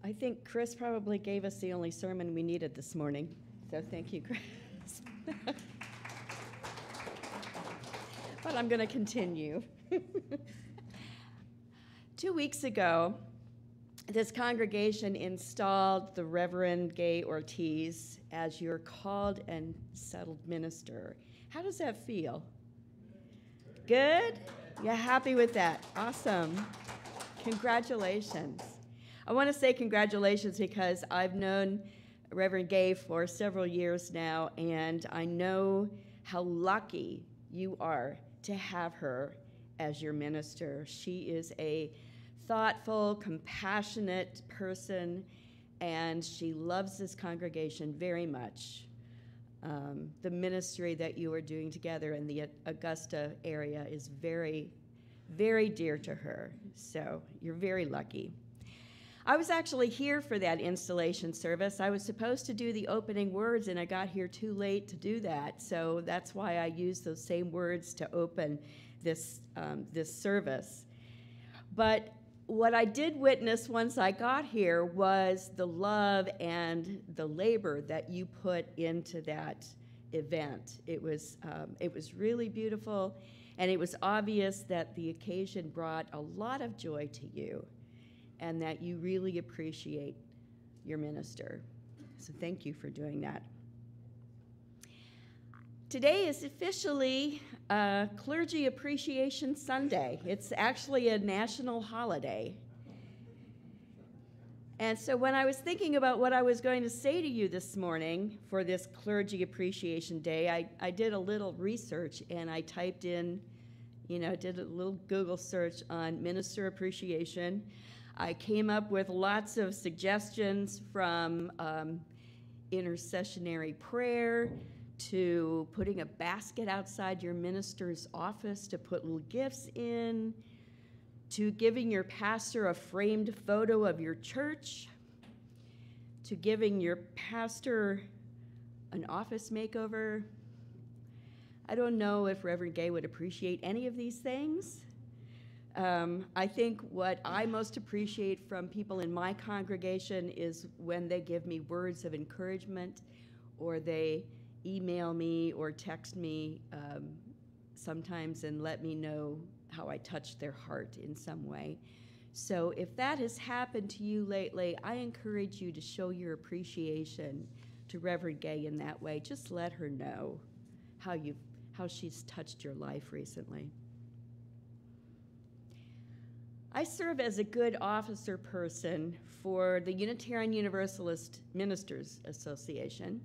I think Chris probably gave us the only sermon we needed this morning. So thank you, Chris. But I'm going to continue. 2 weeks ago, this congregation installed the Reverend Gay Ortiz as your called and settled minister. How does that feel? Good? Yeah, happy with that. Awesome. Congratulations. I want to say congratulations because I've known Reverend Gay for several years now, and I know how lucky you are to have her as your minister. She is a thoughtful, compassionate person, and she loves this congregation very much. The ministry that you are doing together in the Augusta area is very, very dear to her, so you're very lucky. I was actually here for that installation service. I was supposed to do the opening words, and I got here too late to do that, so that's why I used those same words to open this service. But what I did witness once I got here was the love and the labor that you put into that event. It was really beautiful, and it was obvious that the occasion brought a lot of joy to you, and that you really appreciate your minister. So thank you for doing that. Today is officially Clergy Appreciation Sunday. It's actually a national holiday. And so when I was thinking about what I was going to say to you this morning for this Clergy Appreciation Day, I did a little research, and I typed in, did a little Google search on minister appreciation. I came up with lots of suggestions from intercessionary prayer to putting a basket outside your minister's office to put little gifts in, to giving your pastor a framed photo of your church, to giving your pastor an office makeover. I don't know if Reverend Gay would appreciate any of these things. I think what I most appreciate from people in my congregation is when they give me words of encouragement, or they email me or text me sometimes and let me know how I touched their heart in some way. So if that has happened to you lately, I encourage you to show your appreciation to Reverend Gay in that way. Just let her know how she's touched your life recently. I serve as a good officer person for the Unitarian Universalist Ministers Association.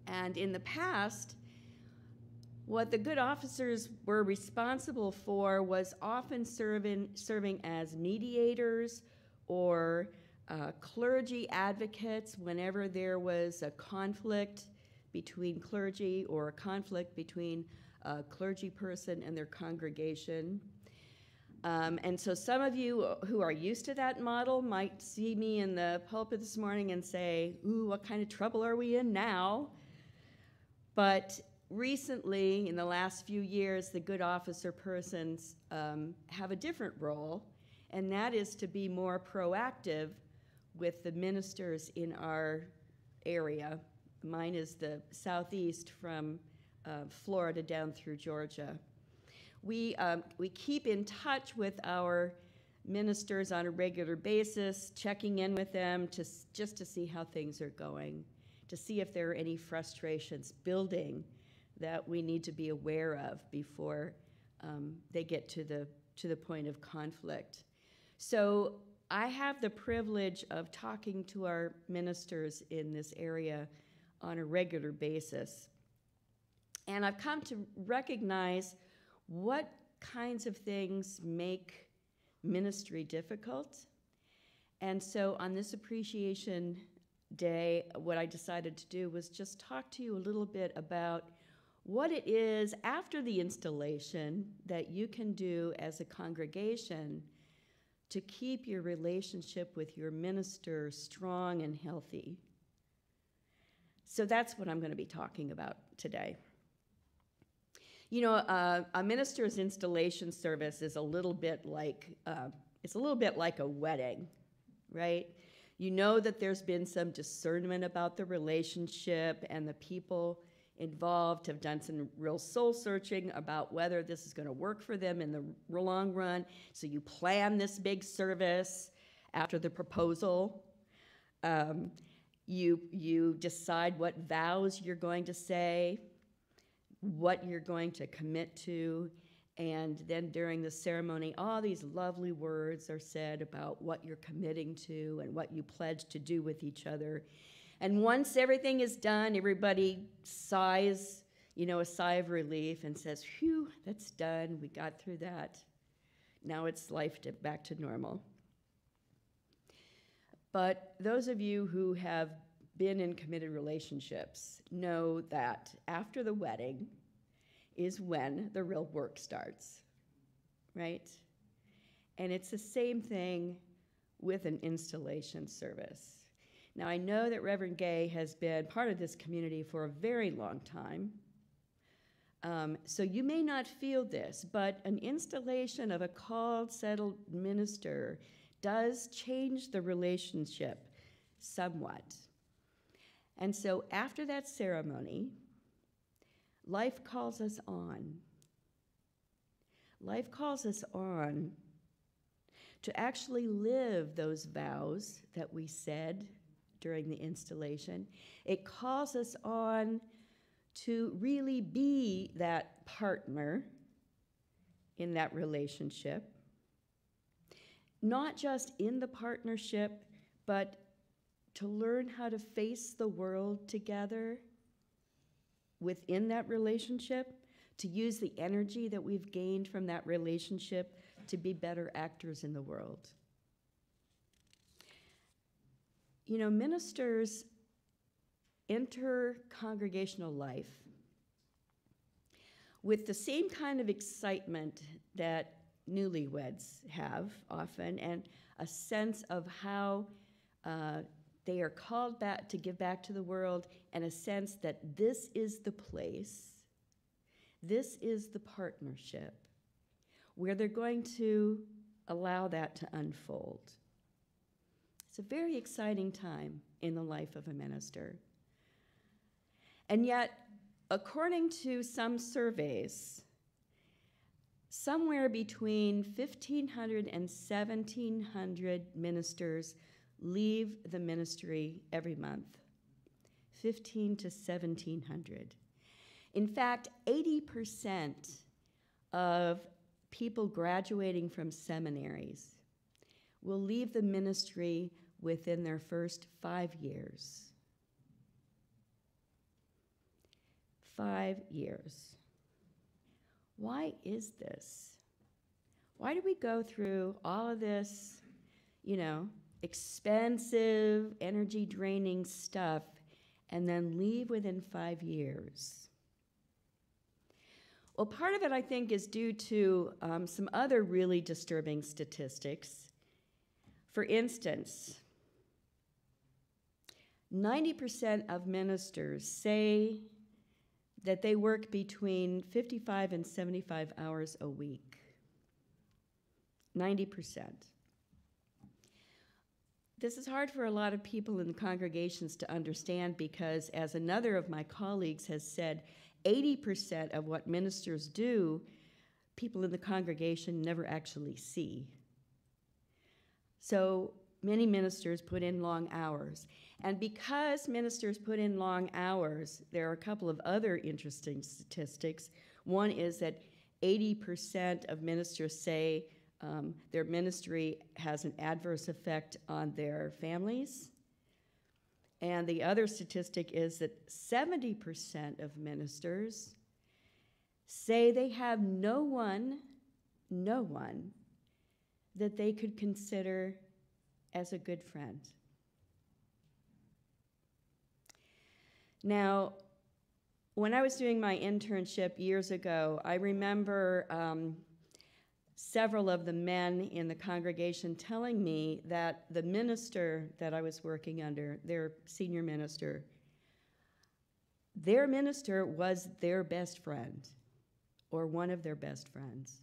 And in the past, what the good officers were responsible for was often serving as mediators or clergy advocates whenever there was a conflict between clergy or a conflict between a clergy person and their congregation. And so some of you who are used to that model might see me in the pulpit this morning and say, ooh, what kind of trouble are we in now? But recently, in the last few years, the good officer persons have a different role, and that is to be more proactive with the ministers in our area. Mine is the southeast from Florida down through Georgia. We keep in touch with our ministers on a regular basis, checking in with them just to see how things are going, to see if there are any frustrations building that we need to be aware of before they get to the point of conflict. So I have the privilege of talking to our ministers in this area on a regular basis. And I've come to recognize what kinds of things make ministry difficult. And so on this Appreciation Day, what I decided to do was just talk to you a little bit about what it is after the installation that you can do as a congregation to keep your relationship with your minister strong and healthy. So that's what I'm going to be talking about today. You know, a minister's installation service is a little bit like a wedding, right? You know that there's been some discernment about the relationship, and the people involved have done some real soul searching about whether this is going to work for them in the long run. So you plan this big service after the proposal. You decide what vows you're going to say, what you're going to commit to, and then during the ceremony, all these lovely words are said about what you're committing to and what you pledge to do with each other. And once everything is done, everybody sighs, a sigh of relief and says, phew, that's done. We got through that. Now it's life back to normal. But those of you who have been in committed relationships know that after the wedding is when the real work starts, right? And it's the same thing with an installation service. Now, I know that Reverend Gay has been part of this community for a very long time, so you may not feel this, but an installation of a called, settled minister does change the relationship somewhat. And so after that ceremony, life calls us on. Life calls us on to actually live those vows that we said during the installation. It calls us on to really be that partner in that relationship, not just in the partnership, but to learn how to face the world together within that relationship, to use the energy that we've gained from that relationship to be better actors in the world. Ministers enter congregational life with the same kind of excitement that newlyweds have often, and a sense of how they are called back to give back to the world, and a sense that this is the place, this is the partnership where they're going to allow that to unfold. It's a very exciting time in the life of a minister. And yet, according to some surveys, somewhere between 1,500 and 1,700 ministers leave the ministry every month, 1,500 to 1,700. In fact, 80% of people graduating from seminaries will leave the ministry within their first 5 years. 5 years. Why is this? Why do we go through all of this, expensive, energy-draining stuff and then leave within 5 years? Well, part of it, I think, is due to some other really disturbing statistics. For instance, 90% of ministers say that they work between 55 and 75 hours a week. 90%. This is hard for a lot of people in the congregations to understand because, as another of my colleagues has said, 80% of what ministers do, people in the congregation never actually see. So many ministers put in long hours. And because ministers put in long hours, there are a couple of other interesting statistics. One is that 80% of ministers say their ministry has an adverse effect on their families. And the other statistic is that 70% of ministers say they have no one that they could consider as a good friend. Now, when I was doing my internship years ago, I remember several of the men in the congregation telling me that the minister that I was working under, their senior minister, their minister was their best friend or one of their best friends.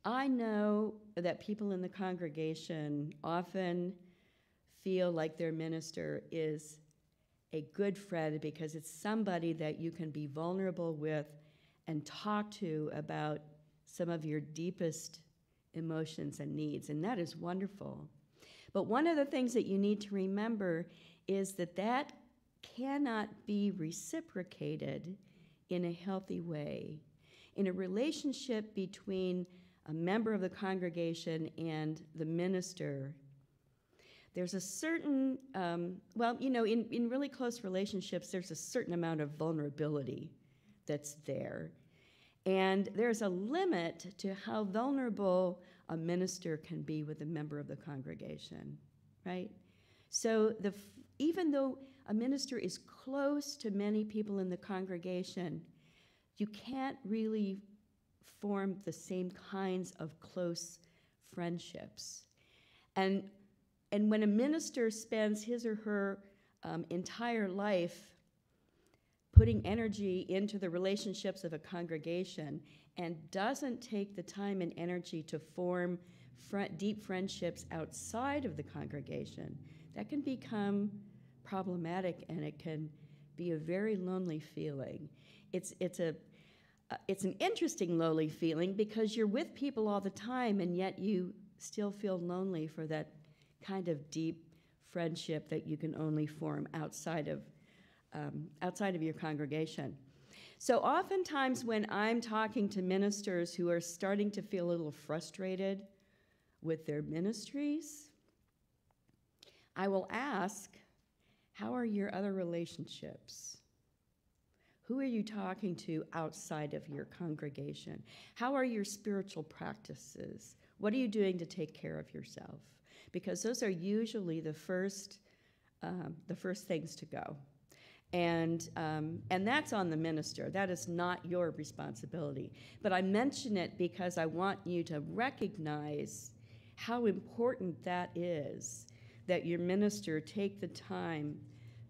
I know that people in the congregation often feel like their minister is a good friend because it's somebody that you can be vulnerable with and talk to about some of your deepest emotions and needs, and that is wonderful. But one of the things that you need to remember is that that cannot be reciprocated in a healthy way. In a relationship between a member of the congregation and the minister, there's a certain, in really close relationships, there's a certain amount of vulnerability that's there. And there's a limit to how vulnerable a minister can be with a member of the congregation, right? So even though a minister is close to many people in the congregation, you can't really form the same kinds of close friendships. And when a minister spends his or her entire life putting energy into the relationships of a congregation and doesn't take the time and energy to form deep friendships outside of the congregation, that can become problematic, and it can be a very lonely feeling. It's an interesting lonely feeling because you're with people all the time, and yet you still feel lonely for that kind of deep friendship that you can only form outside of your congregation. So oftentimes when I'm talking to ministers who are starting to feel a little frustrated with their ministries, I will ask, how are your other relationships? Who are you talking to outside of your congregation? How are your spiritual practices? What are you doing to take care of yourself? Because those are usually the first things to go. And that's on the minister. That is not your responsibility. But I mention it because I want you to recognize how important that is, that your minister take the time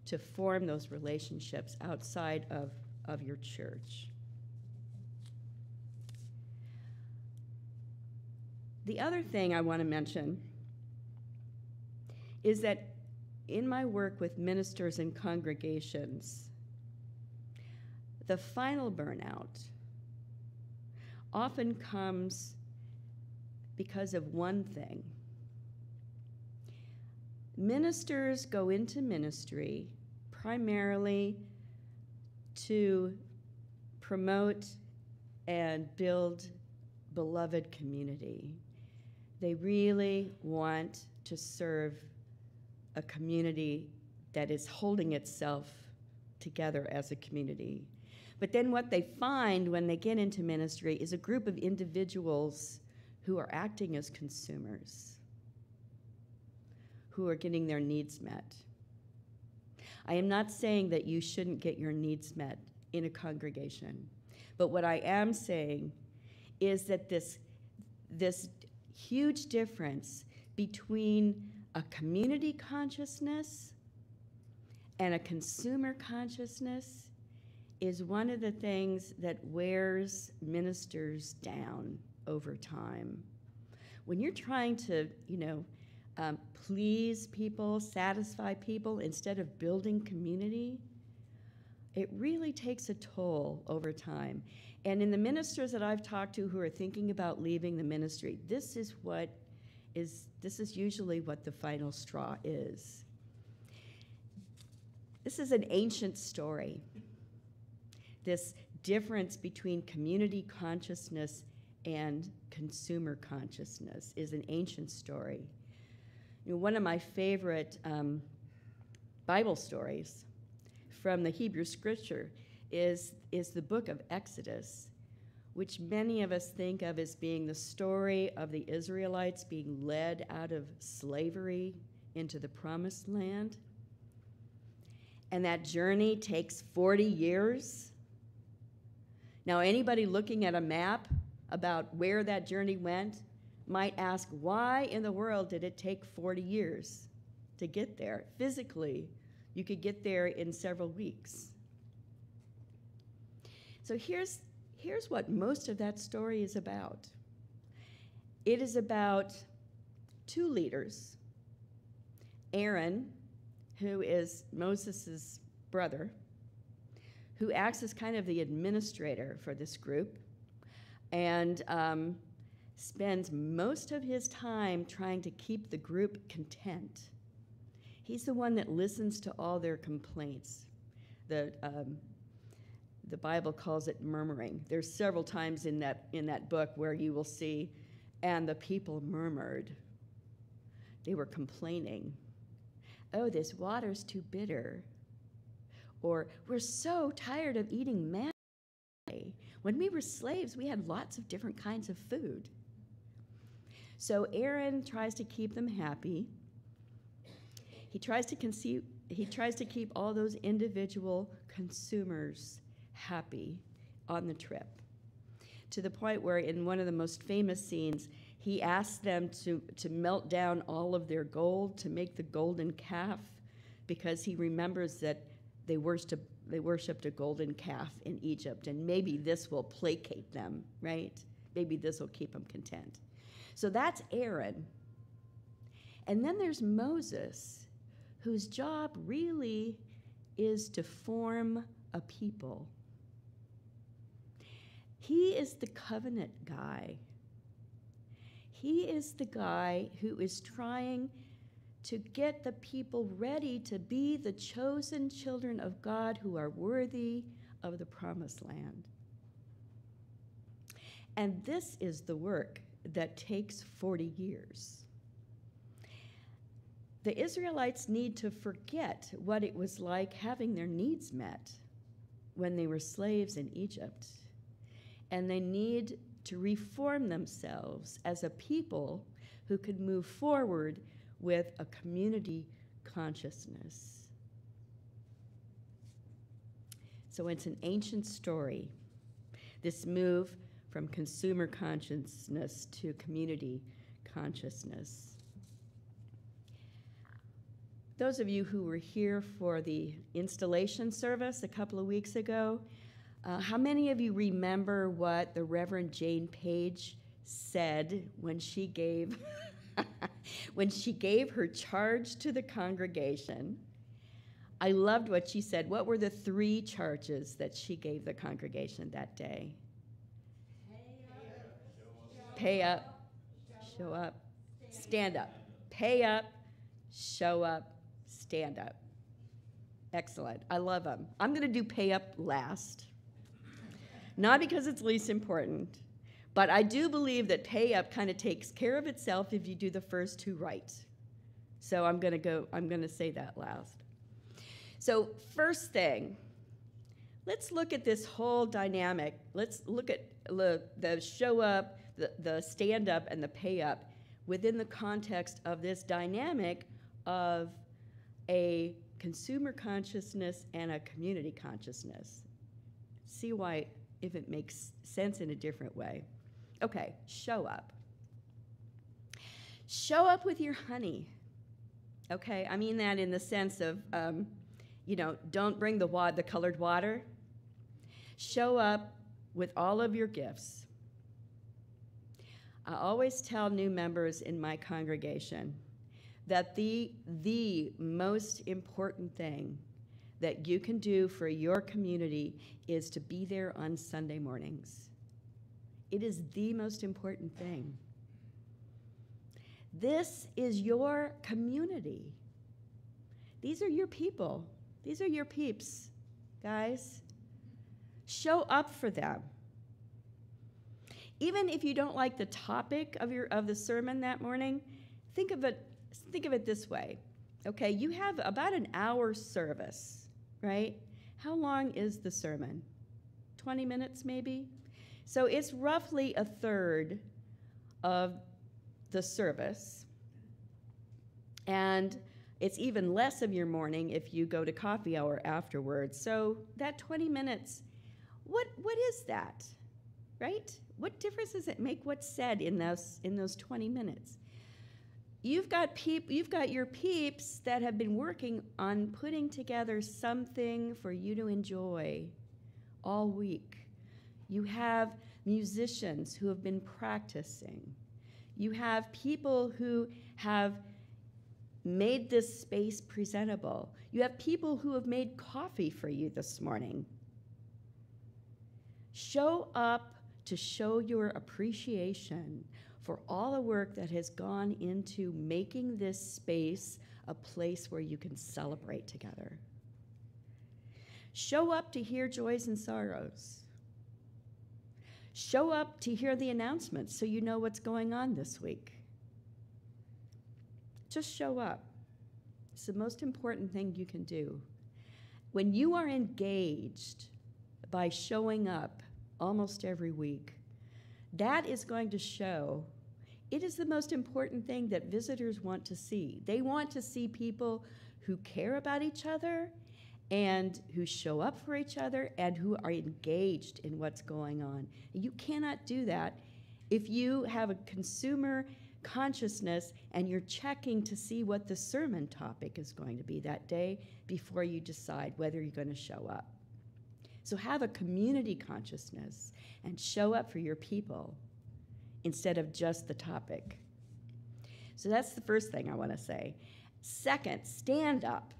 to form those relationships outside of your church. The other thing I want to mention is that in my work with ministers and congregations, the final burnout often comes because of one thing. Ministers go into ministry primarily to promote and build beloved community. They really want to serve a community that is holding itself together as a community. But then what they find when they get into ministry is a group of individuals who are acting as consumers, who are getting their needs met. I am not saying that you shouldn't get your needs met in a congregation, but what I am saying is that this huge difference between a community consciousness and a consumer consciousness is one of the things that wears ministers down over time. When you're trying to, please people, satisfy people instead of building community, it really takes a toll over time. And in the ministers that I've talked to who are thinking about leaving the ministry, this is usually what the final straw is. This is an ancient story. This difference between community consciousness and consumer consciousness is an ancient story. One of my favorite Bible stories from the Hebrew Scripture is the book of Exodus, which many of us think of as being the story of the Israelites being led out of slavery into the Promised Land. And that journey takes 40 years. Now, anybody looking at a map about where that journey went might ask, why in the world did it take 40 years to get there? Physically, you could get there in several weeks. So here's what most of that story is about. It is about two leaders, Aaron, who is Moses' brother, who acts as kind of the administrator for this group, and spends most of his time trying to keep the group content. He's the one that listens to all their complaints. The Bible calls it murmuring. There's several times in that book where you will see, and the people murmured. They were complaining. Oh, this water's too bitter. Or, we're so tired of eating manna. When we were slaves, we had lots of different kinds of food. So Aaron tries to keep them happy. He tries to keep all those individual consumers happy on the trip, to the point where in one of the most famous scenes, he asks them to melt down all of their gold to make the golden calf, because he remembers that they worshipped a golden calf in Egypt, and maybe this will placate them, right? Maybe this will keep them content. So that's Aaron. And then there's Moses, whose job really is to form a people. He is the covenant guy. He is the guy who is trying to get the people ready to be the chosen children of God who are worthy of the promised land. And this is the work that takes 40 years. The Israelites need to forget what it was like having their needs met when they were slaves in Egypt. And they need to reform themselves as a people who could move forward with a community consciousness. So it's an ancient story, this move from consumer consciousness to community consciousness. Those of you who were here for the installation service a couple of weeks ago, how many of you remember what the Reverend Jane Page said when she gave her charge to the congregation? I loved what she said. What were the 3 charges that she gave the congregation that day? Pay up, show up, stand up. Pay up, show up, stand up. Excellent. I love them. I'm going to do pay up last. Not because it's least important, but I do believe that pay up kind of takes care of itself if you do the first 2 right. So I'm going to say that last. So first thing, let's look at this whole dynamic. Let's look at the show up, the stand up, and the pay up within the context of this dynamic of a consumer consciousness and a community consciousness. See why, if it makes sense in a different way. Okay, show up. Show up with your honey. Okay, I mean that in the sense of, don't bring the colored water. Show up with all of your gifts. I always tell new members in my congregation that the most important thing that you can do for your community is to be there on Sunday mornings. It is the most important thing. This is your community. These are your people. These are your peeps, guys. Show up for them. Even if you don't like the topic of the sermon that morning, think of it this way. Okay, you have about an hour service, right? How long is the sermon? 20 minutes maybe? So it's roughly a third of the service. And it's even less of your morning if you go to coffee hour afterwards. So that 20 minutes, what is that, right? What difference does it make what's said in those 20 minutes? You've got your peeps that have been working on putting together something for you to enjoy all week. You have musicians who have been practicing. You have people who have made this space presentable. You have people who have made coffee for you this morning. Show up to show your appreciation for all the work that has gone into making this space a place where you can celebrate together. Show up to hear joys and sorrows. Show up to hear the announcements so you know what's going on this week. Just show up. It's the most important thing you can do. When you are engaged by showing up almost every week, that is going to show it is the most important thing that visitors want to see. They want to see people who care about each other and who show up for each other and who are engaged in what's going on. You cannot do that if you have a consumer consciousness and you're checking to see what the sermon topic is going to be that day before you decide whether you're going to show up. So have a community consciousness and show up for your people instead of just the topic. So that's the first thing I want to say. Second, stand up.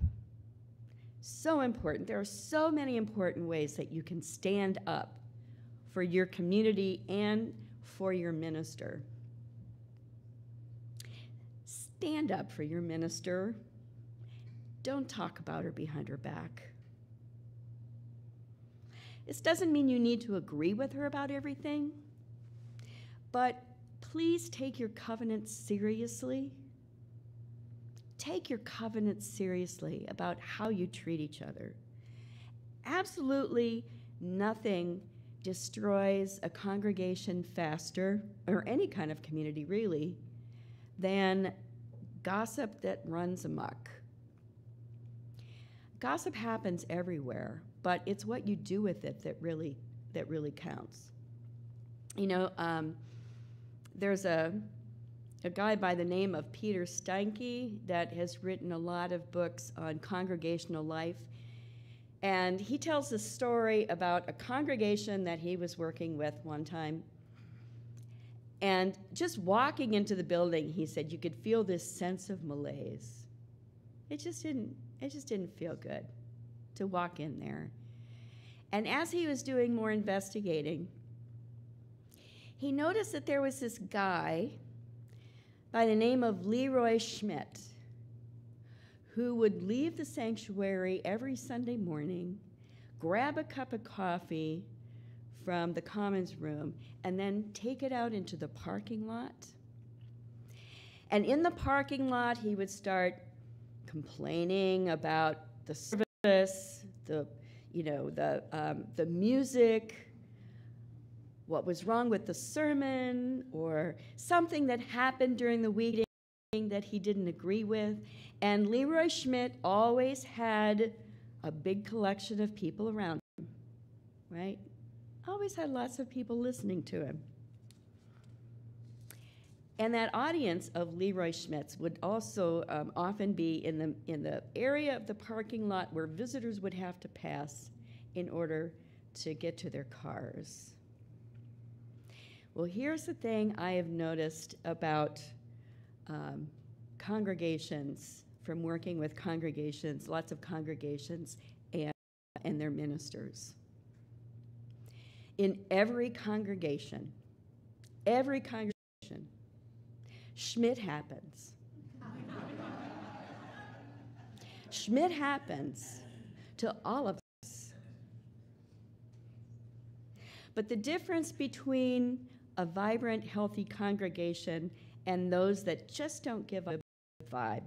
So important. There are so many important ways that you can stand up for your community and for your minister. Stand up for your minister. Don't talk about her behind her back. This doesn't mean you need to agree with her about everything, but please take your covenant seriously. Take your covenant seriously about how you treat each other. Absolutely nothing destroys a congregation faster, or any kind of community really, than gossip that runs amok. Gossip happens everywhere, but it's what you do with it that really counts. You know, there's a guy by the name of Peter Steinke that has written a lot of books on congregational life, and he tells a story about a congregation that he was working with one time. And just walking into the building, he said, you could feel this sense of malaise. It just didn't feel good to walk in there. And as he was doing more investigating, he noticed that there was this guy by the name of Leroy Schmidt who would leave the sanctuary every Sunday morning, grab a cup of coffee from the commons room, and then take it out into the parking lot. And in the parking lot, he would start complaining about the service, the music, what was wrong with the sermon, or something that happened during the week that he didn't agree with. And Leroy Schmidt always had a big collection of people around him, right? Always had lots of people listening to him. And that audience of Leroy Schmidts would also often be in the area of the parking lot where visitors would have to pass in order to get to their cars. Well, here's the thing I have noticed about congregations, from working with congregations, lots of congregations, and their ministers. In every congregation, Schmidt happens. Schmidt happens to all of us. But the difference between a vibrant, healthy congregation and those that just don't give a vibe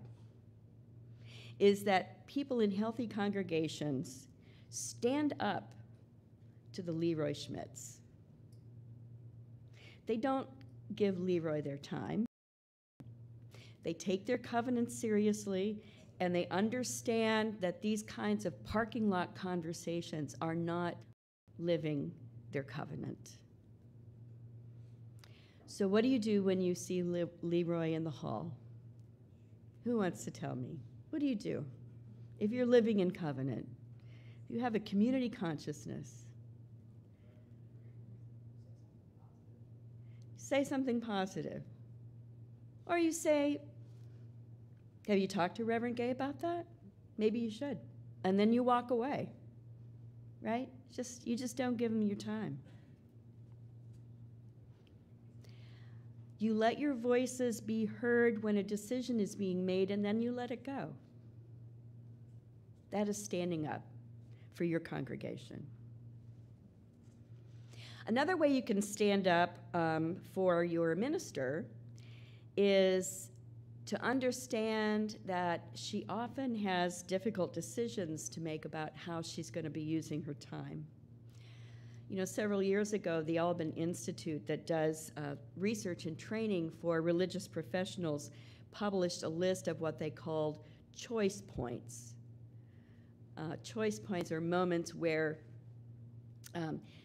is that people in healthy congregations stand up to the Leroy Schmidts. They don't give Leroy their time. They take their covenant seriously, and they understand that these kinds of parking lot conversations are not living their covenant. So what do you do when you see Leroy in the hall? Who wants to tell me? What do you do if you're living in covenant? If you have a community consciousness? Say something positive. Or you say, have you talked to Reverend Gay about that? Maybe you should. And then you walk away, right? You just don't give him your time. You let your voices be heard when a decision is being made, and then you let it go. That is standing up for your congregation. Another way you can stand up for your minister is to understand that she often has difficult decisions to make about how she's going to be using her time. You know, several years ago, the Alban Institute that does research and training for religious professionals published a list of what they called choice points. Choice points are moments where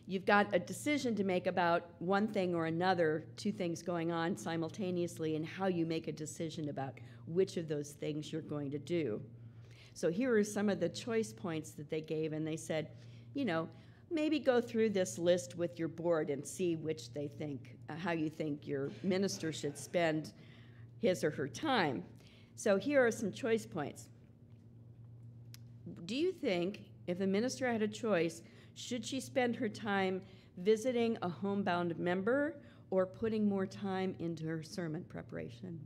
you've got a decision to make about one thing or another, two things going on simultaneously, and how you make a decision about which of those things you're going to do. So here are some of the choice points that they gave, and they said, you know, maybe go through this list with your board and see which they think, how you think your minister should spend his or her time. So here are some choice points. Do you think if a minister had a choice, should she spend her time visiting a homebound member or putting more time into her sermon preparation?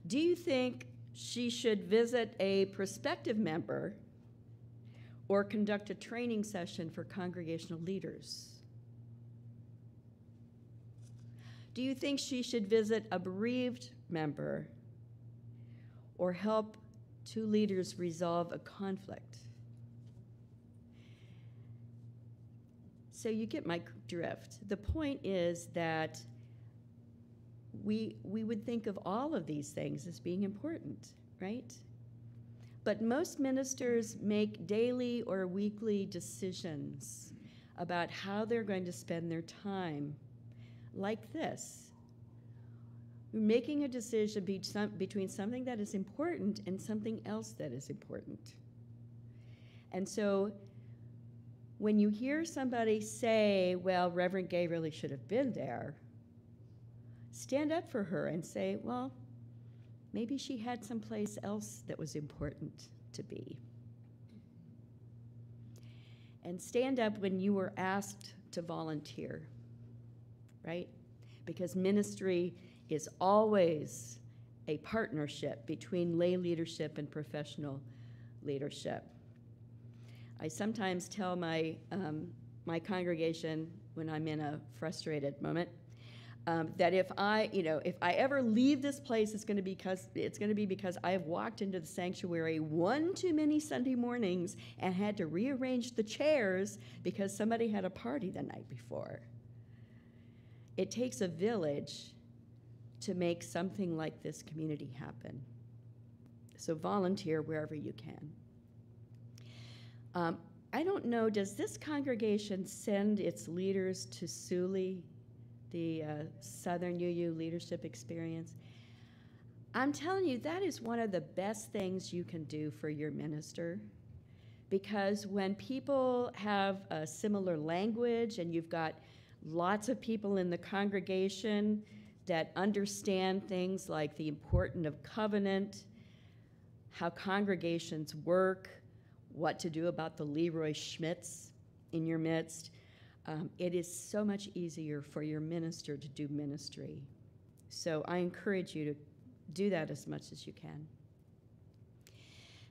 Do you think she should visit a prospective member or conduct a training session for congregational leaders? Do you think she should visit a bereaved member or help two leaders resolve a conflict? So you get my drift. The point is that we would think of all of these things as being important, right? But most ministers make daily or weekly decisions about how they're going to spend their time like this. We're making a decision between something that is important and something else that is important. And so when you hear somebody say, well, Reverend Gay really should have been there, stand up for her and say, well, maybe she had someplace else that was important to be. And stand up when you were asked to volunteer, right? Because ministry is always a partnership between lay leadership and professional leadership. I sometimes tell my congregation when I'm in a frustrated moment that if I ever leave this place, it's going to be because I have walked into the sanctuary one too many Sunday mornings and had to rearrange the chairs because somebody had a party the night before. It takes a village to make something like this community happen. So volunteer wherever you can. I don't know, does this congregation send its leaders to Suli, the Southern UU Leadership Experience? I'm telling you, that is one of the best things you can do for your minister, because when people have a similar language and you've got lots of people in the congregation that understand things like the importance of covenant, how congregations work, what to do about the Leroy Schmitz in your midst, it is so much easier for your minister to do ministry. So I encourage you to do that as much as you can.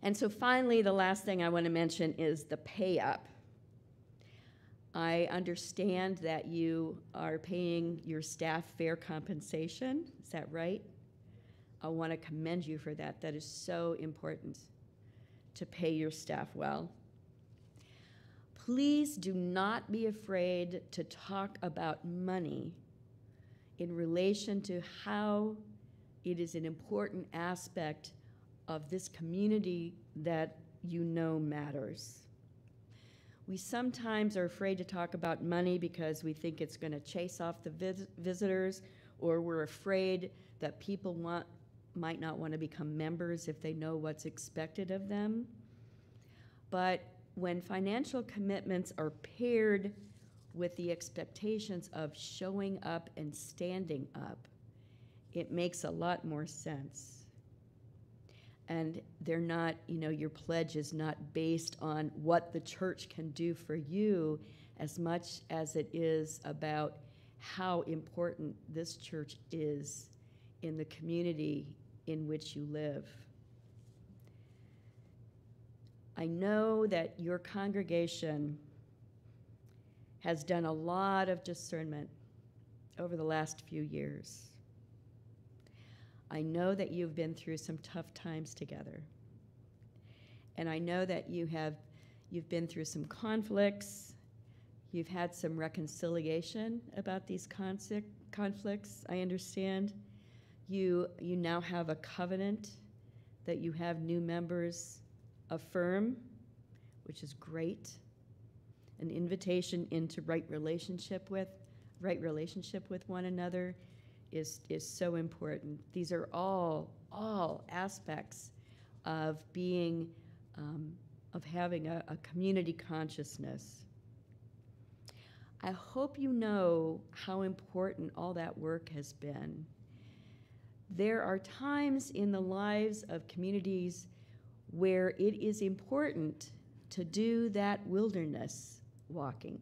And so finally, the last thing I want to mention is the pay up. I understand that you are paying your staff fair compensation. Is that right? I want to commend you for that. That is so important, to pay your staff well. Please do not be afraid to talk about money in relation to how it is an important aspect of this community that you know matters. We sometimes are afraid to talk about money because we think it's going to chase off the visitors, or we're afraid that people might not want to become members if they know what's expected of them. But when financial commitments are paired with the expectations of showing up and standing up, it makes a lot more sense. And they're not, your pledge is not based on what the church can do for you as much as it is about how important this church is in the community in which you live. I know that your congregation has done a lot of discernment over the last few years. I know that you've been through some tough times together. And I know that you've been through some conflicts. You've had some reconciliation about these conflicts, I understand. You now have a covenant that you have new members affirm, which is great. An invitation into right relationship with one another is so important. These are all aspects of being, of having a community consciousness. I hope you know how important all that work has been. There are times in the lives of communities where it is important to do that wilderness walking,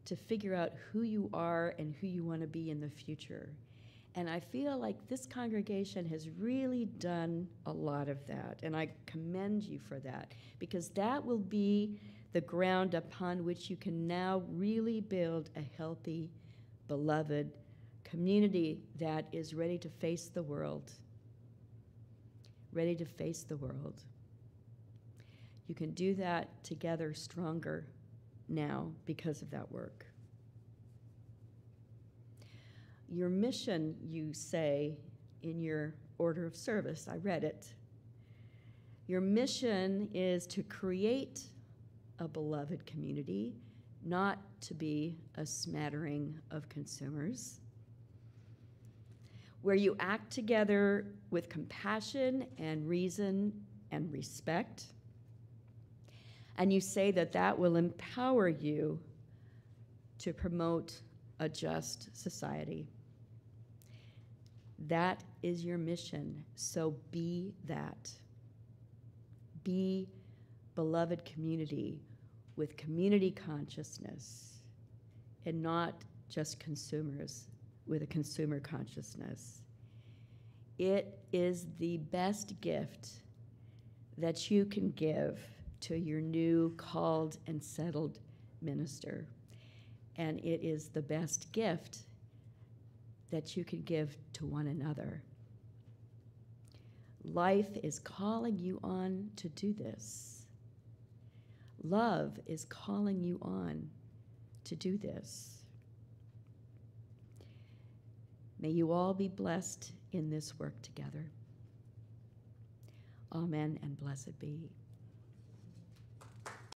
to figure out who you are and who you want to be in the future. And I feel like this congregation has really done a lot of that, and I commend you for that, because that will be the ground upon which you can now really build a healthy, beloved community that is ready to face the world. Ready to face the world. You can do that together stronger now because of that work. Your mission, you say in your order of service, I read it. Your mission is to create a beloved community, not to be a smattering of consumers, where you act together with compassion and reason and respect. And you say that that will empower you to promote a just society. That is your mission, so be that. Be beloved community with community consciousness and not just consumers with a consumer consciousness. It is the best gift that you can give to your new called and settled minister. And it is the best gift that you can give to one another. Life is calling you on to do this. Love is calling you on to do this. May you all be blessed in this work together. Amen and blessed be.